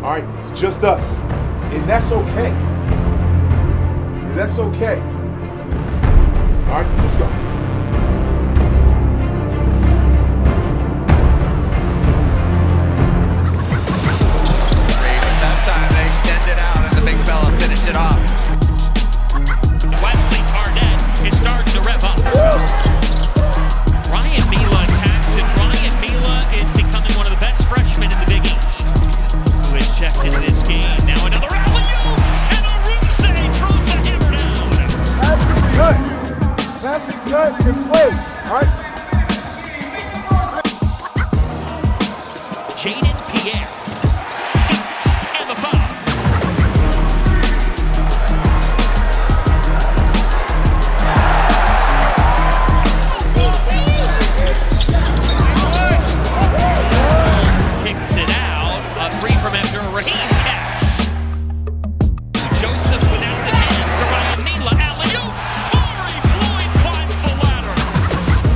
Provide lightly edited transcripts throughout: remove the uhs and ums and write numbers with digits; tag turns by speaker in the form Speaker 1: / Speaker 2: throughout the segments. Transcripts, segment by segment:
Speaker 1: All right, it's just us. And that's okay. And that's okay. All right, let's go.
Speaker 2: That time they extended out and the big fella finished it off.
Speaker 3: Wesley Cardette is starting to rev up. Ryan Mila attacks, and Ryan Mila is becoming one of the best freshmen in the Big East. Who is checked into this game. Now another alley-oop, and Aruse throws the hammer down.
Speaker 1: Pass it good and play. All right.
Speaker 3: Jaden Pierre. And the foul. Kicks it out. A three from after a Raheem catch. Joseph without the hands to Ryan Mila. Alley-oop. Corey Floyd climbs the ladder.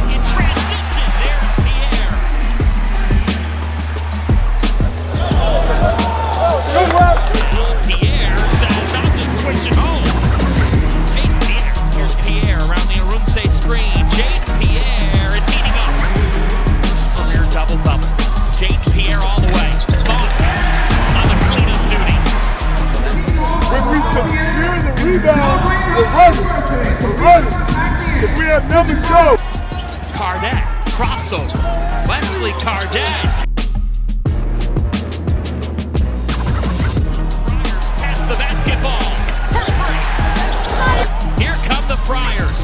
Speaker 3: In transition, there's Pierre. Pierre says, I'll just push it home. Jake Pierre. Here's Pierre around the Arunse screen. Jake Pierre is heating up. Career double-double. Jake Pierre all the way. Thought on the cleanup duty.
Speaker 1: When we secure the rebound, we're running. We're running. If we have numbers, go.
Speaker 3: Cardette, crossover. Wesley Cardette. Friars pass the basketball. For three. Here come the Friars.